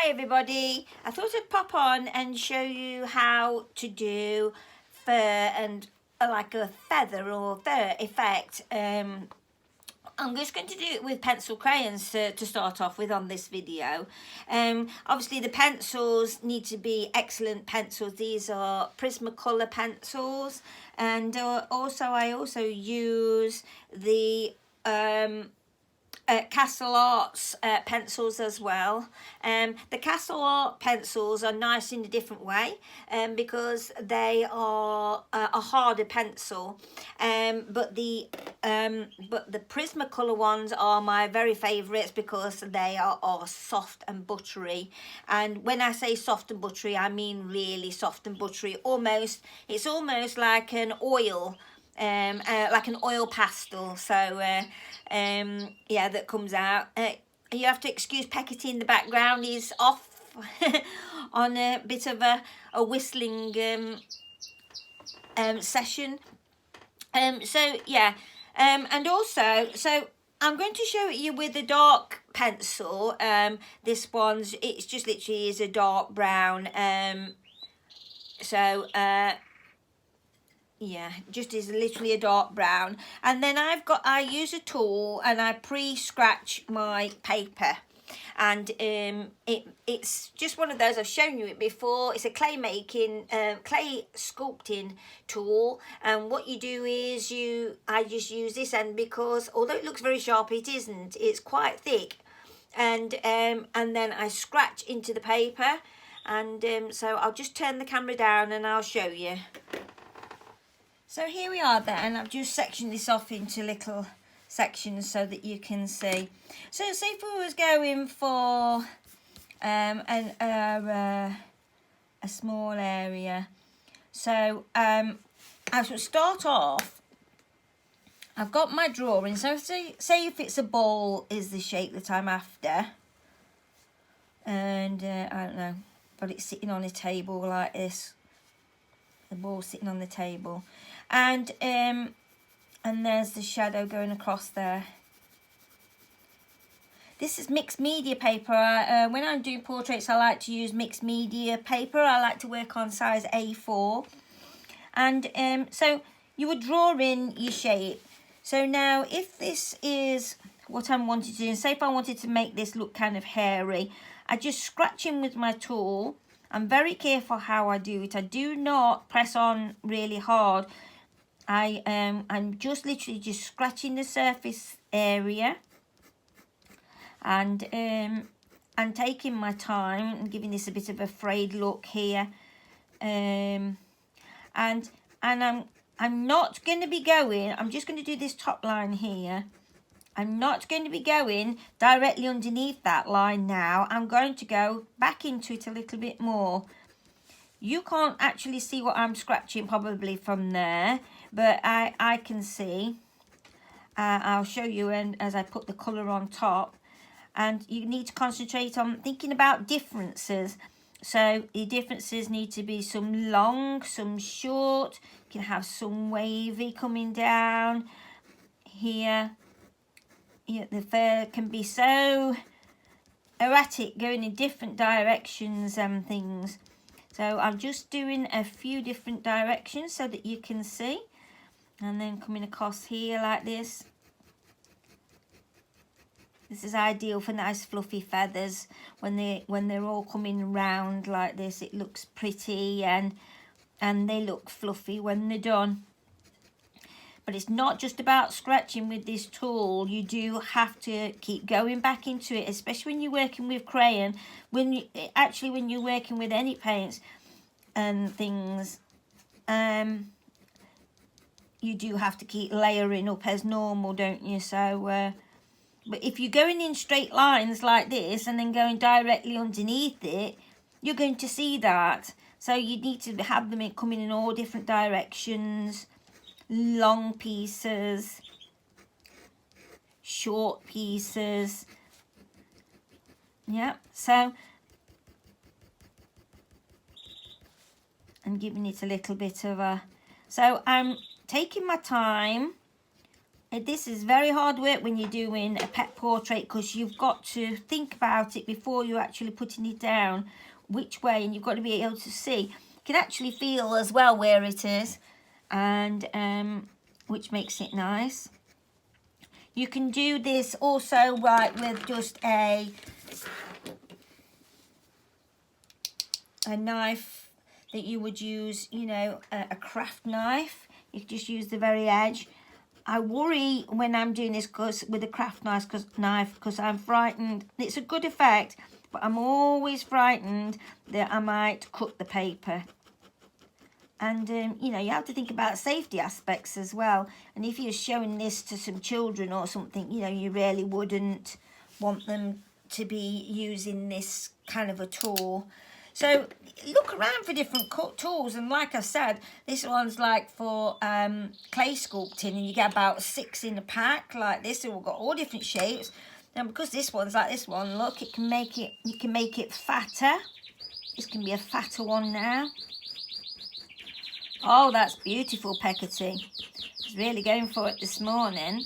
Hi everybody, I thought I'd pop on and show you how to do fur and like a feather or fur effect. I'm just going to do it with pencil crayons to start off with on this video. Obviously the pencils need to be excellent pencils. These are Prismacolor pencils, and I also use the Castle Arts pencils as well. The Castle Art pencils are nice in a different way because they are a harder pencil, but the Prismacolor ones are my very favourites because they are soft and buttery. And when I say soft and buttery, I mean really soft and buttery. It's almost like an oil. Like an oil pastel. So yeah, that comes out. You have to excuse Peckety in the background. He's off on a bit of a whistling session. So yeah, and also, so I'm going to show it you with a dark pencil. It's just literally is a dark brown. Yeah, just is literally a dark brown. And then I use a tool and I pre-scratch my paper. And it's just one of those, I've shown you it before. It's a clay sculpting tool. And what you do is I just use this end because although it looks very sharp, it isn't. It's quite thick. And then I scratch into the paper. And so I'll just turn the camera down and I'll show you. So here we are then, I've just sectioned this off into little sections so that you can see. So say if we was going for a small area. So I should start off, I've got my drawing. So say if it's a ball is the shape that I'm after. And I don't know, but it's sitting on a table like this. The ball sitting on the table. And there's the shadow going across there. This is mixed media paper. When I'm doing portraits, I like to use mixed media paper. I like to work on size A4. And so you would draw in your shape. So now if this is what I'm wanting to do, and say if I wanted to make this look kind of hairy, I just scratch in with my tool. I'm very careful how I do it. I do not press on really hard. I'm just literally just scratching the surface area and taking my time and giving this a bit of a frayed look here. And I'm not going to be going. I'm just going to do this top line here. I'm not going to be going directly underneath that line now. I'm going to go back into it a little bit more. You can't actually see what I'm scratching probably from there, but I can see. I'll show you as I put the colour on top. And you need to concentrate on thinking about differences. So the differences need to be some long, some short. You can have some wavy coming down here. Yeah, the fur can be so erratic, going in different directions and things. So I'm just doing a few different directions so that you can see. And then coming across here like this. This is ideal for nice fluffy feathers. When they're all coming round like this, it looks pretty and they look fluffy when they're done. But it's not just about scratching with this tool. You do have to keep going back into it, especially when you're working with crayon. When you're working with any paints and things, you do have to keep layering up as normal, don't you? So, but if you're going in straight lines like this and then going directly underneath it, you're going to see that. So you need to have them coming in all different directions. Long pieces, short pieces. Yeah, so I'm giving it a little bit of a, so I'm taking my time This is very hard work when you're doing a pet portrait, because you've got to think about it before you're actually putting it down, which way, and you've got to be able to see. You can actually feel as well where it is, and which makes it nice. You can do this also right with just a knife that you would use, you know, a craft knife. You can just use the very edge. I worry when I'm doing this with a craft knife because I'm frightened. It's a good effect, but I'm always frightened that I might cut the paper. And, you know, you have to think about safety aspects as well. And if you're showing this to some children or something, you know, you really wouldn't want them to be using this kind of a tool. So look around for different tools, and like I said, this one's like for clay sculpting, and you get about 6 in a pack like this. They've all got all different shapes. And because this one's like this one, look, you can make it fatter. This can be a fatter one now. Oh, that's beautiful, Peckerty. He's really going for it this morning.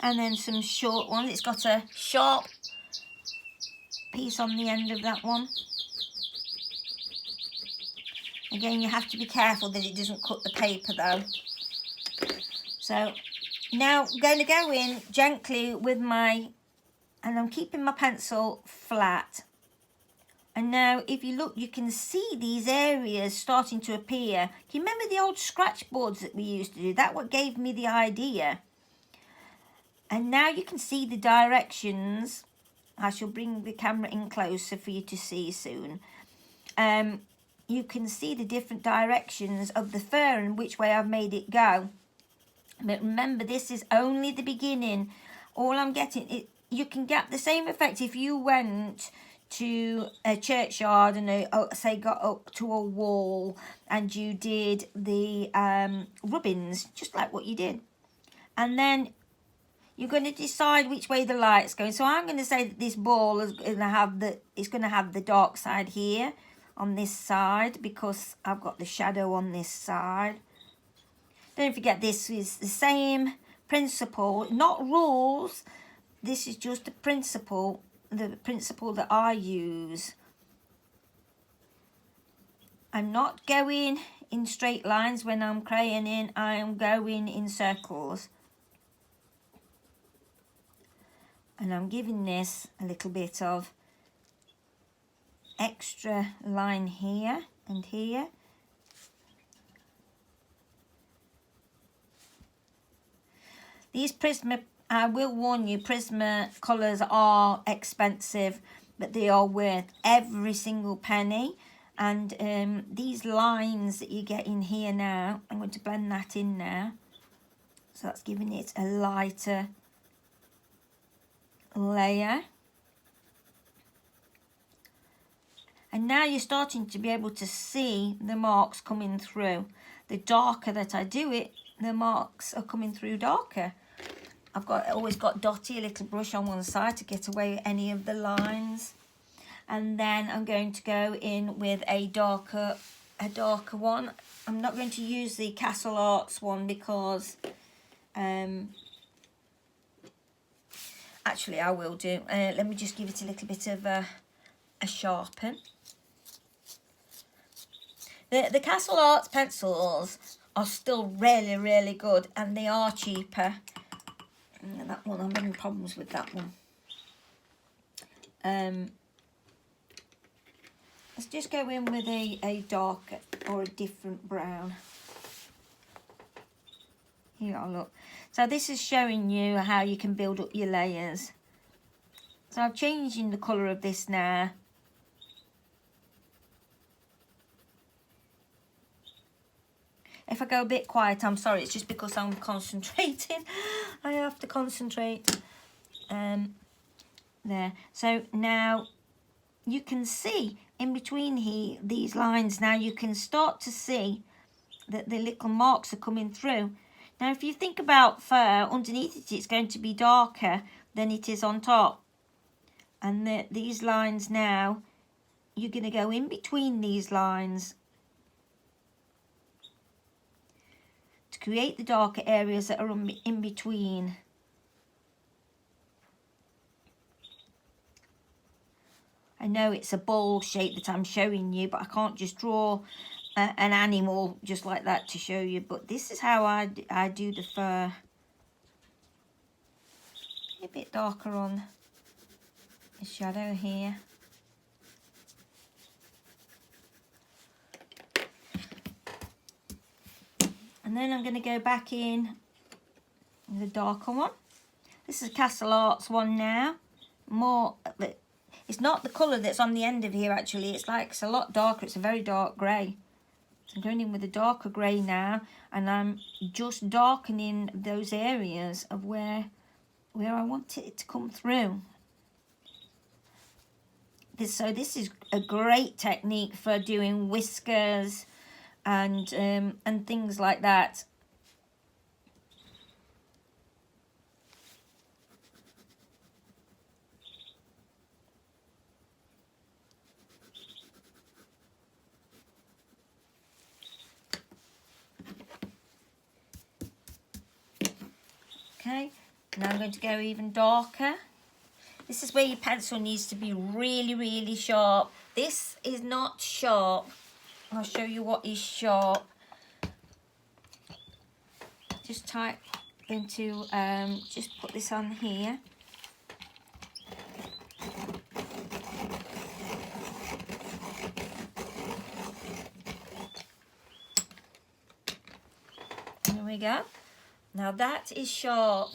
And then some short ones. It's got a sharp piece on the end of that one. Again, you have to be careful that it doesn't cut the paper though. So now I'm going to go in gently with and I'm keeping my pencil flat. And now if you look, you can see these areas starting to appear. Do you remember the old scratch boards that we used to do? That's what gave me the idea. And now you can see the directions. I shall bring the camera in closer for you to see soon. You can see the different directions of the fur and which way I've made it go. But remember, this is only the beginning. All I'm getting, you can get the same effect if you went to a churchyard and say got up to a wall and you did the rubbings, just like what you did. And then you're going to decide which way the light's going. So I'm going to say that this ball is going to have the dark side here on this side, because I've got the shadow on this side. Don't forget, this is the same principle, not rules. This is just a principle, the principle that I use. I'm not going in straight lines when I'm crayoning. I am going in circles. And I'm giving this a little bit of extra line here and here. These Prisma, I will warn you, Prisma colours are expensive, but they are worth every single penny. And these lines that you get in here now, I'm going to blend that in now. So that's giving it a lighter layer. And now you're starting to be able to see the marks coming through. The darker that I do it, the marks are coming through darker. I've always got Dotty, a little brush on one side to get away any of the lines. And then I'm going to go in with a darker one. I'm not going to use the Castle Arts one because actually I will do. Let me just give it a little bit of a sharpen. The Castle Arts pencils are still really, really good, and they are cheaper. And that one, I'm having problems with that one. Let's just go in with a darker or a different brown. Here, oh look. So this is showing you how you can build up your layers. So I'm changing the colour of this now. If I go a bit quiet, I'm sorry, it's just because I'm concentrating. I have to concentrate. There. So now you can see in between here, these lines, now you can start to see that the little marks are coming through. Now, if you think about fur, underneath it, it's going to be darker than it is on top. And these lines now, you're going to go in between these lines to create the darker areas that are in between. I know it's a ball shape that I'm showing you, but I can't just draw an animal just like that to show you. But this is how I do the fur. A bit darker on the shadow here. And then I'm going to go back in with a darker one. This is a Castle Arts one now. More, it's not the colour that's on the end of here actually. It's a lot darker. It's a very dark grey. So I'm going in with a darker grey now, and I'm just darkening those areas of where I want it to come through. So this is a great technique for doing whiskers and things like that. Okay, now I'm going to go even darker. This is where your pencil needs to be really, really sharp. This is not sharp. I'll show you what is sharp. Just type into, just put this on here. There we go. Now that is sharp,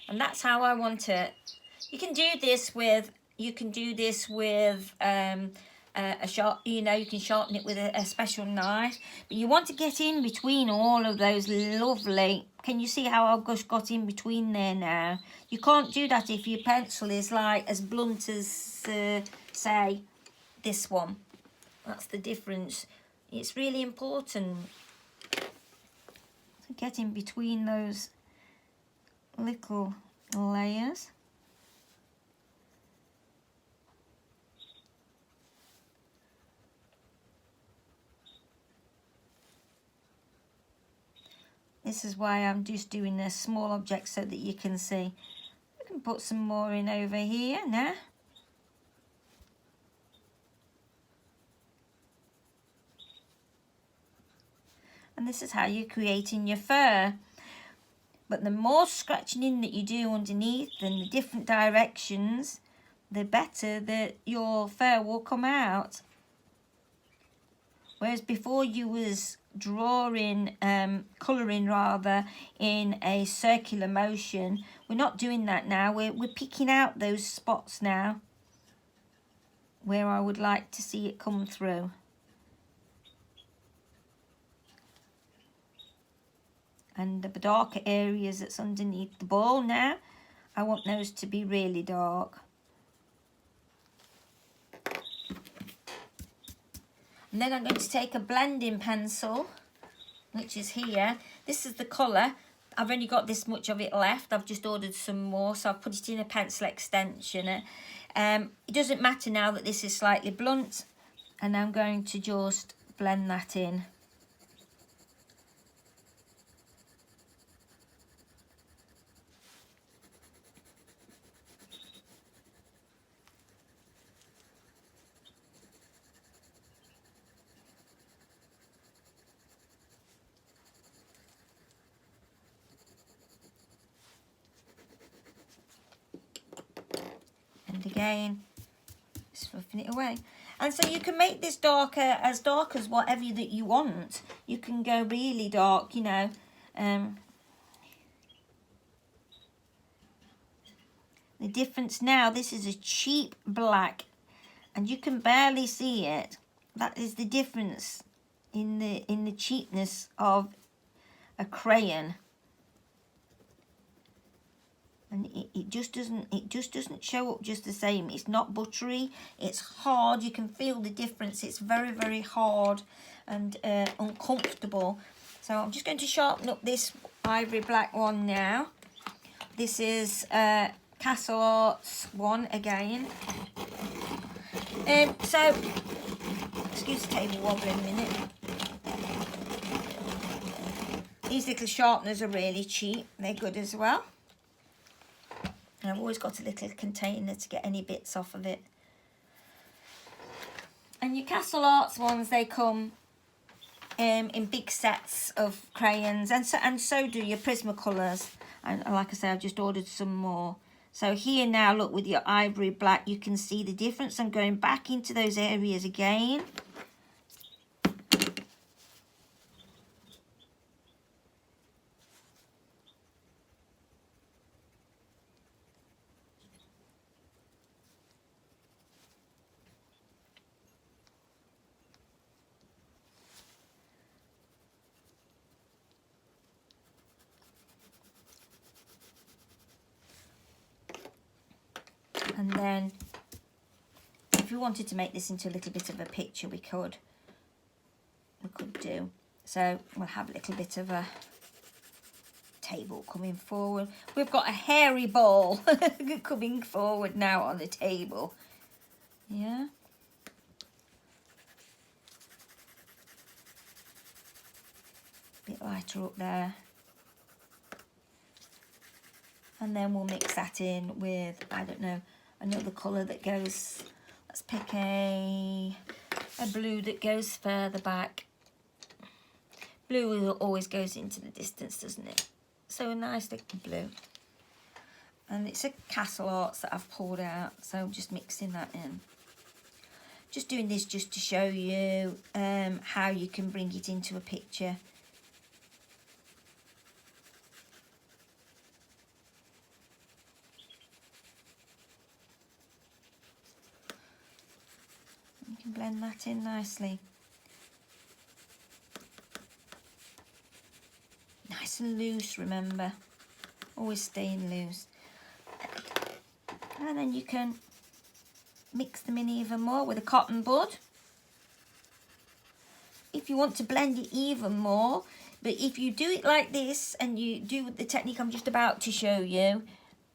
and that's how I want it. You can do this with a sharp, you know, you can sharpen it with a special knife, but you want to get in between all of those lovely, can you see how I've just got in between there now? You can't do that if your pencil is like as blunt as, say, this one. That's the difference. It's really important to get in between those little layers. This is why I'm just doing a small object so that you can see. I can put some more in over here now. And this is how you're creating your fur. But the more scratching in that you do underneath and the different directions, the better that your fur will come out. Whereas before you was drawing, colouring rather, in a circular motion, we're not doing that now. We're picking out those spots now where I would like to see it come through. And the darker areas that's underneath the ball now, I want those to be really dark. And then I'm going to take a blending pencil, which is here. This is the colour. I've only got this much of it left. I've just ordered some more, so I've put it in a pencil extension. It doesn't matter now that this is slightly blunt, and I'm going to just blend that in. And again, just fluffing it away. And so you can make this darker, as dark as whatever that you want. You can go really dark, you know. The difference now, this is a cheap black, and you can barely see it. That is the difference in the cheapness of a crayon. And it just doesn't show up just the same. It's not buttery, it's hard. You can feel the difference. It's very, very hard and uncomfortable. So I'm just going to sharpen up this ivory black one now. This is Castle Arts one again. So excuse the table wobble in a minute. These little sharpeners are really cheap. They're good as well. And I've always got a little container to get any bits off of it. And your Castle Arts ones, they come in big sets of crayons, and so do your Prismacolors. And like I say, I've just ordered some more. So here now, look, with your ivory black, you can see the difference. I'm going back into those areas again. And then if we wanted to make this into a little bit of a picture, we could do. So we'll have a little bit of a table coming forward. We've got a hairy ball coming forward now on the table. Yeah. Bit lighter up there. And then we'll mix that in with, I don't know, another colour that goes, let's pick a blue that goes further back. Blue always goes into the distance, doesn't it? So a nice little blue. And it's a Castle Arts that I've poured out, so I'm just mixing that in. Just doing this just to show you how you can bring it into a picture. Blend that in nicely. Nice and loose, remember. Always staying loose. And then you can mix them in even more with a cotton bud. If you want to blend it even more, but if you do it like this and you do the technique I'm just about to show you,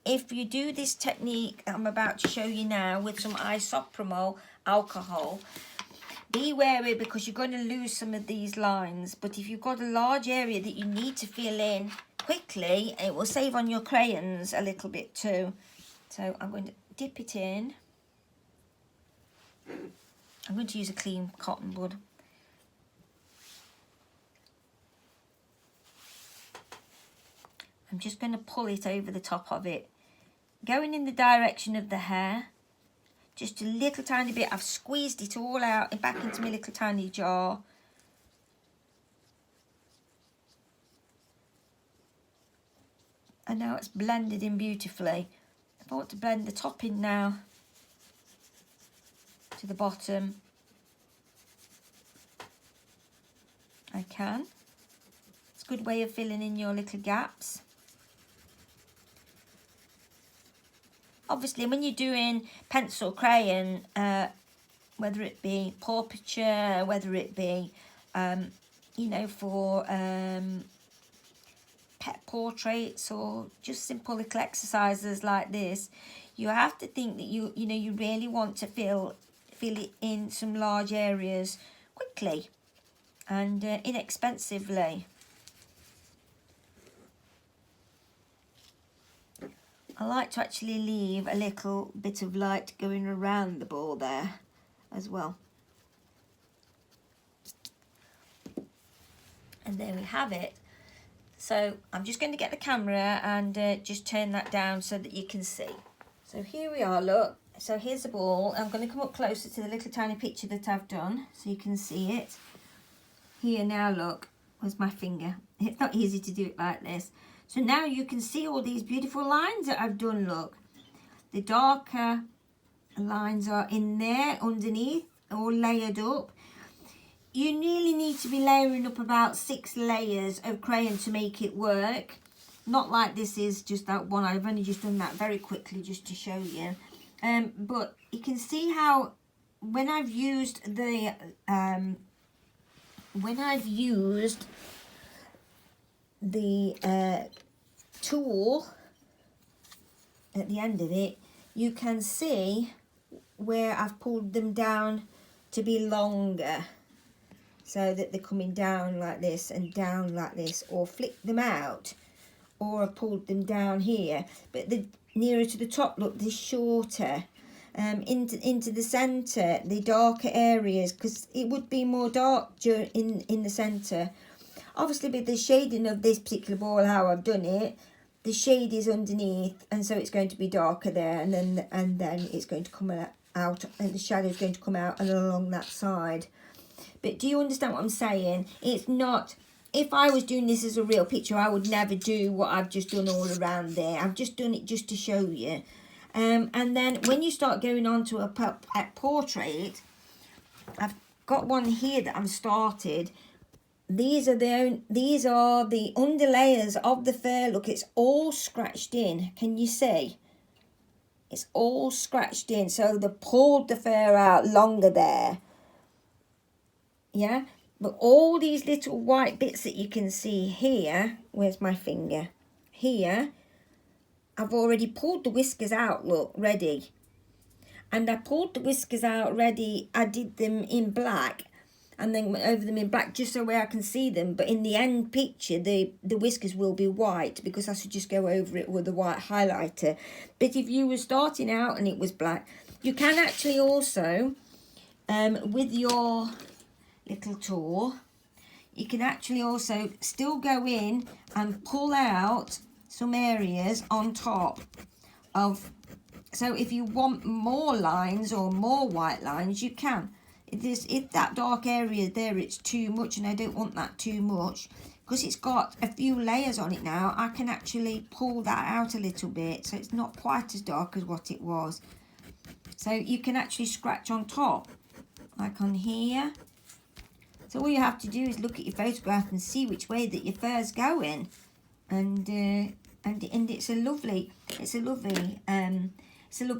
if you do this technique I'm about to show you now with some isopropyl alcohol, be wary because you're going to lose some of these lines. But if you've got a large area that you need to fill in quickly, it will save on your crayons a little bit too. So I'm going to dip it in. I'm going to use a clean cotton bud. I'm just going to pull it over the top of it, going in the direction of the hair. Just a little tiny bit. I've squeezed it all out and back into my little tiny jar. And now it's blended in beautifully. If I want to blend the top in now to the bottom, I can. It's a good way of filling in your little gaps. Obviously, when you're doing pencil crayon, whether it be portraiture, whether it be, you know, for pet portraits or just simple little exercises like this, you have to think that you know you really want to fill it in some large areas quickly and inexpensively. I like to actually leave a little bit of light going around the ball there as well. And there we have it. So I'm just going to get the camera and just turn that down so that you can see. So here we are, look. So here's the ball. I'm going to come up closer to the little tiny picture that I've done so you can see it. Here now, look, where's my finger? It's not easy to do it like this. So now you can see all these beautiful lines that I've done, look. The darker lines are in there underneath, all layered up. You nearly need to be layering up about 6 layers of crayon to make it work. Not like this is just that one. I've only just done that very quickly just to show you. But you can see how when I've used the tool at the end of it, you can see where I've pulled them down to be longer. so that they're coming down like this and down like this, or flick them out, or I pulled them down here, but the nearer to the top, look, they're shorter. Into the centre, the darker areas, because it would be more dark in the centre. Obviously with the shading of this particular ball, how I've done it, the shade is underneath, and so it's going to be darker there, and then it's going to come out, and the shadow is going to come out and along that side. But do you understand what I'm saying? It's not, if I was doing this as a real picture, I would never do what I've just done all around there. I've just done it just to show you. And then when you start going on to a portrait, I've got one here that I've started. These are the underlayers of the fur. Look, it's all scratched in. Can you see? It's all scratched in. So they pulled the fur out longer there. Yeah, but all these little white bits that you can see here, where's my finger? Here, I've already pulled the whiskers out, look, ready. And I pulled the whiskers out ready. I did them in black and then went over them in black just so where I can see them. But in the end picture, the whiskers will be white because I should just go over it with a white highlighter. But if you were starting out and it was black, you can actually also, with your little tool, you can actually also still go in and pull out some areas on top of, so if you want more lines or more white lines, you can. If that dark area there, it's too much and I don't want that too much, because it's got a few layers on it now, I can actually pull that out a little bit so it's not quite as dark as what it was. So you can actually scratch on top, like on here. So all you have to do is look at your photograph and see which way that your fur's going, and it's a lovely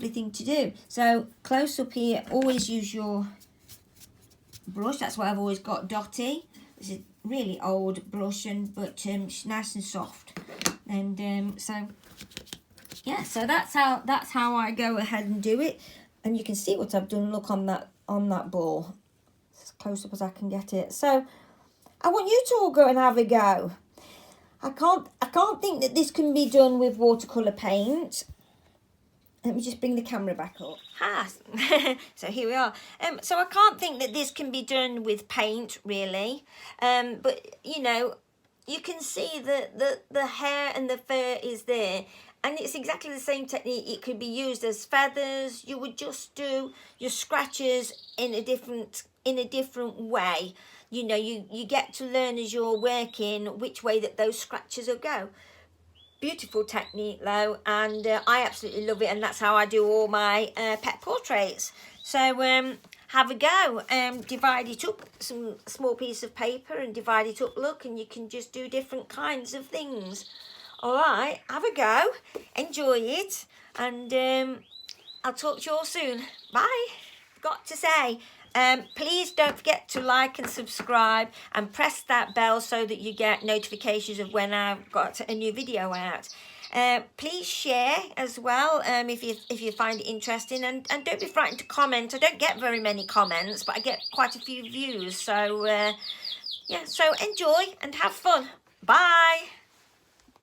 thing to do. So close up here, always use your brush. That's why I've always got Dotty. It's a really old brush, but nice and soft. And so yeah, so that's how I go ahead and do it. And you can see what I've done. Look on that ball, as close up as I can get it. So I want you to all go and have a go. I can't think that this can be done with watercolour paint. Let me just bring the camera back up. So here we are. So I can't think that this can be done with paint, really. But, you know, you can see that the hair and the fur is there. And it's exactly the same technique. It could be used as feathers. You would just do your scratches in a different way. You know, you get to learn as you're working which way that those scratches will go. Beautiful technique though, and I absolutely love it, and that's how I do all my pet portraits. So have a go. Divide it up, some small piece of paper, and divide it up, look, and you can just do different kinds of things. All right, have a go, enjoy it, and I'll talk to you all soon. Bye. Got to say, please don't forget to like and subscribe and press that bell so that you get notifications of when I've got a new video out. Please share as well if you find it interesting, and don't be frightened to comment. I don't get very many comments, but I get quite a few views. So yeah, so enjoy and have fun. Bye.